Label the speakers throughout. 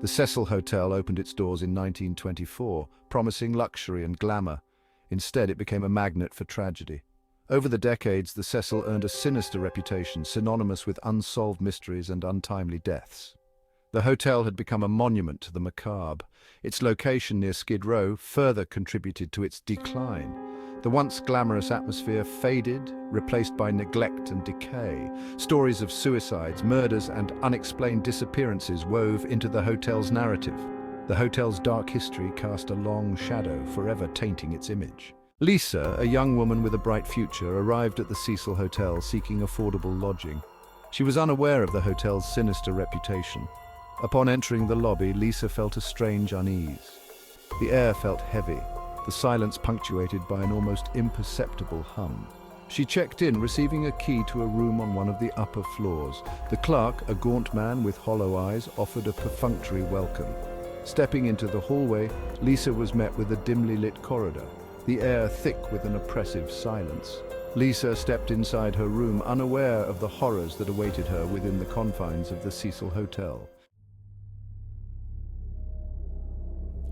Speaker 1: The Cecil Hotel opened its doors in 1924, promising luxury and glamour. Instead, it became a magnet for tragedy. Over the decades, the Cecil earned a sinister reputation, synonymous with unsolved mysteries and untimely deaths. The hotel had become a monument to the macabre. Its location near Skid Row further contributed to its decline. The once glamorous atmosphere faded, replaced by neglect and decay. Stories of suicides, murders, and unexplained disappearances wove into the hotel's narrative. The hotel's dark history cast a long shadow, forever tainting its image. Lisa, a young woman with a bright future, arrived at the Cecil Hotel seeking affordable lodging. She was unaware of the hotel's sinister reputation. Upon entering the lobby, Lisa felt a strange unease. The air felt heavy, the silence punctuated by an almost imperceptible hum. She checked in, receiving a key to a room on one of the upper floors. The clerk, a gaunt man with hollow eyes, offered a perfunctory welcome. Stepping into the hallway, Lisa was met with a dimly lit corridor, the air thick with an oppressive silence. Lisa stepped inside her room, unaware of the horrors that awaited her within the confines of the Cecil Hotel.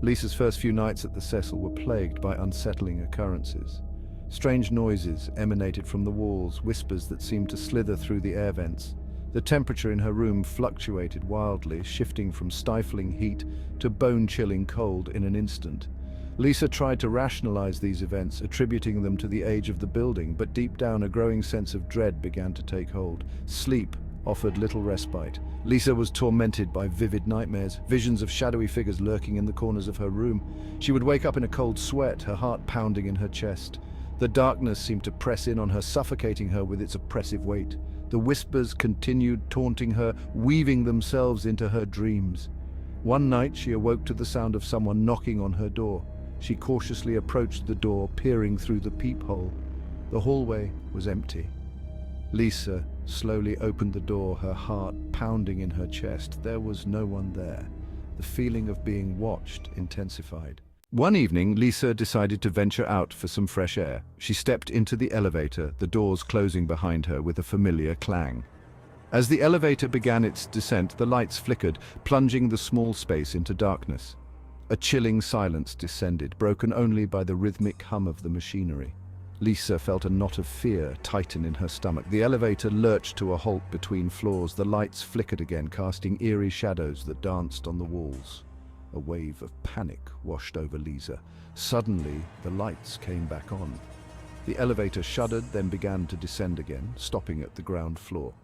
Speaker 1: Lisa's first few nights at the Cecil were plagued by unsettling occurrences. Strange noises emanated from the walls, whispers that seemed to slither through the air vents. The temperature in her room fluctuated wildly, shifting from stifling heat to bone-chilling cold in an instant. Lisa tried to rationalize these events, attributing them to the age of the building, but deep down a growing sense of dread began to take hold. Sleep offered little respite. Lisa was tormented by vivid nightmares, visions of shadowy figures lurking in the corners of her room. She would wake up in a cold sweat, her heart pounding in her chest. The darkness seemed to press in on her, suffocating her with its oppressive weight. The whispers continued taunting her, weaving themselves into her dreams. One night she awoke to the sound of someone knocking on her door. She cautiously approached the door, peering through the peephole. The hallway was empty. Lisa slowly opened the door, her heart pounding in her chest. There was no one there. The feeling of being watched intensified. One evening, Lisa decided to venture out for some fresh air. She stepped into the elevator, the doors closing behind her with a familiar clang. As the elevator began its descent, the lights flickered, plunging the small space into darkness. A chilling silence descended, broken only by the rhythmic hum of the machinery. Lisa felt a knot of fear tighten in her stomach. The elevator lurched to a halt between floors. The lights flickered again, casting eerie shadows that danced on the walls. A wave of panic washed over Lisa. Suddenly, the lights came back on. The elevator shuddered, then began to descend again, stopping at the ground floor.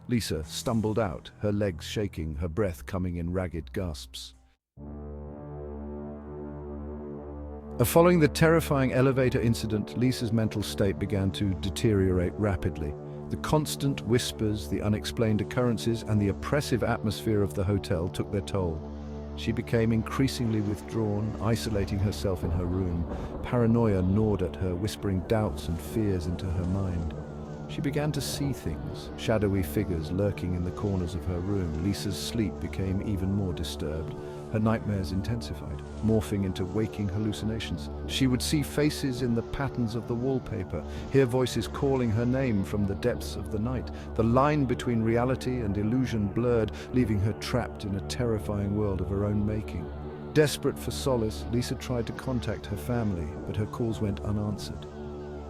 Speaker 1: Lisa stumbled out, her legs shaking, her breath coming in ragged gasps. Following the terrifying elevator incident, Lisa's mental state began to deteriorate rapidly. The constant whispers, the unexplained occurrences, and the oppressive atmosphere of the hotel took their toll. She became increasingly withdrawn, isolating herself in her room. Paranoia gnawed at her, whispering doubts and fears into her mind. She began to see things, shadowy figures lurking in the corners of her room. Lisa's sleep became even more disturbed. Her nightmares intensified, morphing into waking hallucinations. She would see faces in the patterns of the wallpaper, hear voices calling her name from the depths of the night. The line between reality and illusion blurred, leaving her trapped in a terrifying world of her own making. Desperate for solace, Lisa tried to contact her family, but her calls went unanswered.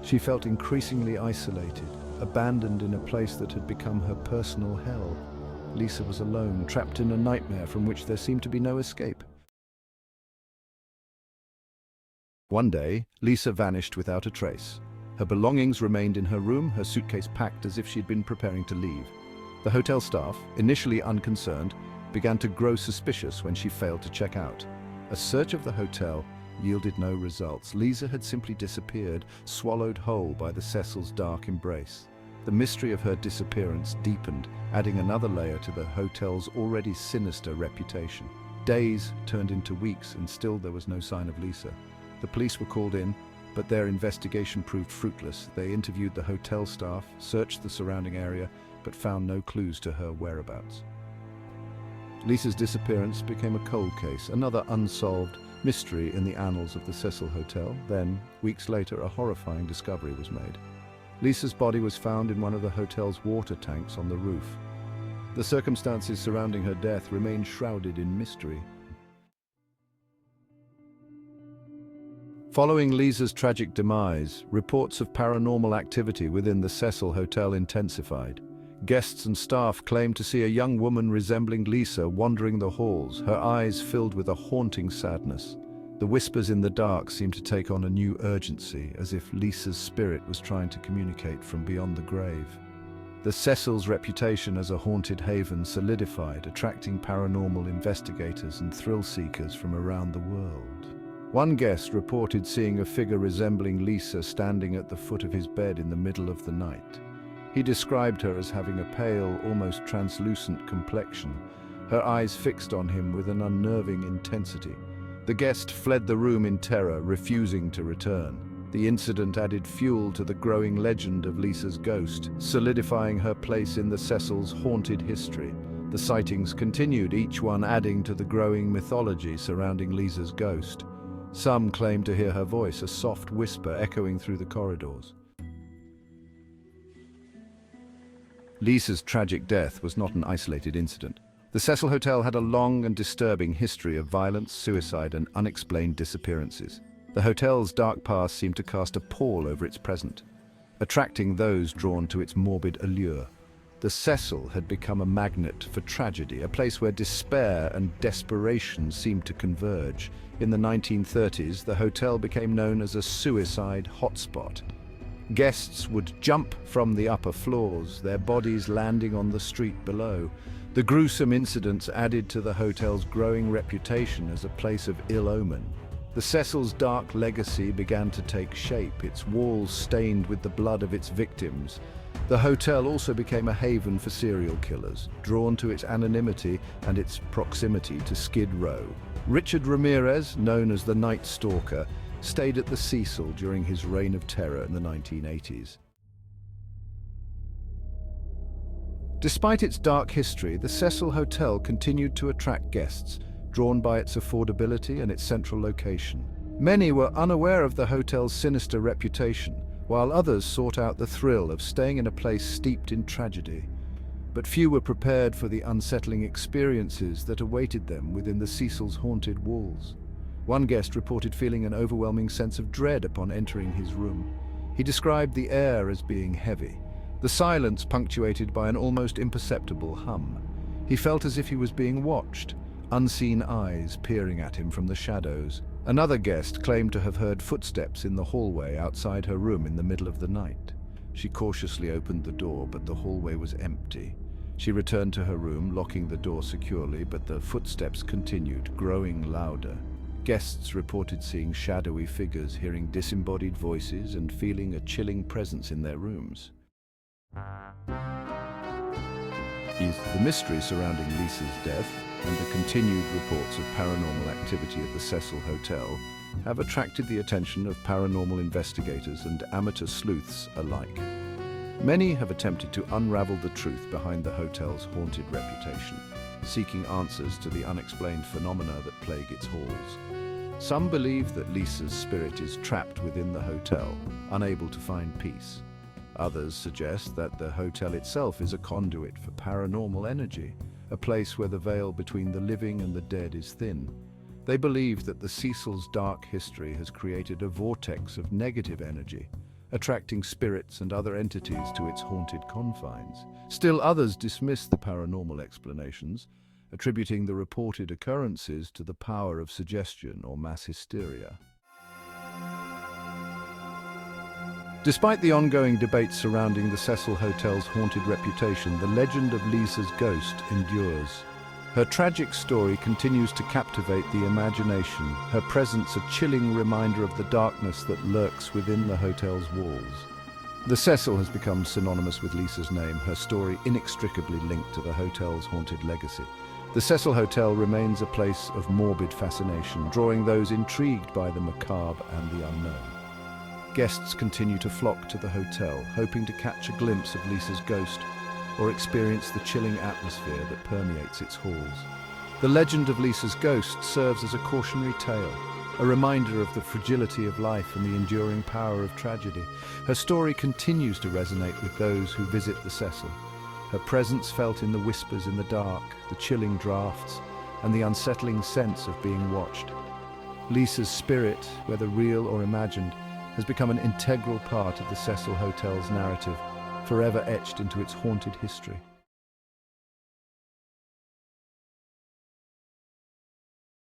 Speaker 1: She felt increasingly isolated, abandoned in a place that had become her personal hell. Lisa was alone, trapped in a nightmare from which there seemed to be no escape. One day, Lisa vanished without a trace. Her belongings remained in her room, her suitcase packed as if she'd been preparing to leave. The hotel staff, initially unconcerned, began to grow suspicious when she failed to check out. A search of the hotel yielded no results. Lisa had simply disappeared, swallowed whole by the Cecil's dark embrace. The mystery of her disappearance deepened, adding another layer to the hotel's already sinister reputation. Days turned into weeks, and still there was no sign of Lisa. The police were called in, but their investigation proved fruitless. They interviewed the hotel staff, searched the surrounding area, but found no clues to her whereabouts. Lisa's disappearance became a cold case, another unsolved mystery in the annals of the Cecil Hotel. Then, weeks later, a horrifying discovery was made. Lisa's body was found in one of the hotel's water tanks on the roof. The circumstances surrounding her death remain shrouded in mystery. Following Lisa's tragic demise, reports of paranormal activity within the Cecil Hotel intensified. Guests and staff claimed to see a young woman resembling Lisa wandering the halls, her eyes filled with a haunting sadness. The whispers in the dark seemed to take on a new urgency, as if Lisa's spirit was trying to communicate from beyond the grave. The Cecil's reputation as a haunted haven solidified, attracting paranormal investigators and thrill-seekers from around the world. One guest reported seeing a figure resembling Lisa standing at the foot of his bed in the middle of the night. He described her as having a pale, almost translucent complexion, her eyes fixed on him with an unnerving intensity. The guest fled the room in terror, refusing to return. The incident added fuel to the growing legend of Lisa's ghost, solidifying her place in the Cecil's haunted history. The sightings continued, each one adding to the growing mythology surrounding Lisa's ghost. Some claim to hear her voice, a soft whisper echoing through the corridors. Lisa's tragic death was not an isolated incident. The Cecil Hotel had a long and disturbing history of violence, suicide, and unexplained disappearances. The hotel's dark past seemed to cast a pall over its present, attracting those drawn to its morbid allure. The Cecil had become a magnet for tragedy, a place where despair and desperation seemed to converge. In the 1930s, the hotel became known as a suicide hotspot. Guests would jump from the upper floors, their bodies landing on the street below. The gruesome incidents added to the hotel's growing reputation as a place of ill omen. The Cecil's dark legacy began to take shape, its walls stained with the blood of its victims. The hotel also became a haven for serial killers, drawn to its anonymity and its proximity to Skid Row. Richard Ramirez, known as the Night Stalker, stayed at the Cecil during his reign of terror in the 1980s. Despite its dark history, the Cecil Hotel continued to attract guests, drawn by its affordability and its central location. Many were unaware of the hotel's sinister reputation, while others sought out the thrill of staying in a place steeped in tragedy. But few were prepared for the unsettling experiences that awaited them within the Cecil's haunted walls. One guest reported feeling an overwhelming sense of dread upon entering his room. He described the air as being heavy, the silence punctuated by an almost imperceptible hum. He felt as if he was being watched, unseen eyes peering at him from the shadows. Another guest claimed to have heard footsteps in the hallway outside her room in the middle of the night. She cautiously opened the door, but the hallway was empty. She returned to her room, locking the door securely, but the footsteps continued, growing louder. Guests reported seeing shadowy figures, hearing disembodied voices, and feeling a chilling presence in their rooms. The mystery surrounding Lisa's death and the continued reports of paranormal activity at the Cecil Hotel have attracted the attention of paranormal investigators and amateur sleuths alike. Many have attempted to unravel the truth behind the hotel's haunted reputation, seeking answers to the unexplained phenomena that plague its halls. Some believe that Lisa's spirit is trapped within the hotel, unable to find peace. Others suggest that the hotel itself is a conduit for paranormal energy, a place where the veil between the living and the dead is thin. They believe that the Cecil's dark history has created a vortex of negative energy, attracting spirits and other entities to its haunted confines. Still others dismiss the paranormal explanations, attributing the reported occurrences to the power of suggestion or mass hysteria. Despite the ongoing debates surrounding the Cecil Hotel's haunted reputation, the legend of Lisa's ghost endures. Her tragic story continues to captivate the imagination, her presence a chilling reminder of the darkness that lurks within the hotel's walls. The Cecil has become synonymous with Lisa's name, her story inextricably linked to the hotel's haunted legacy. The Cecil Hotel remains a place of morbid fascination, drawing those intrigued by the macabre and the unknown. Guests continue to flock to the hotel, hoping to catch a glimpse of Lisa's ghost or experience the chilling atmosphere that permeates its halls. The legend of Lisa's ghost serves as a cautionary tale, a reminder of the fragility of life and the enduring power of tragedy. Her story continues to resonate with those who visit the Cecil, Her presence felt in the whispers in the dark, the chilling drafts, and the unsettling sense of being watched. Lisa's spirit, whether real or imagined, has become an integral part of the Cecil Hotel's narrative, forever etched into its haunted history.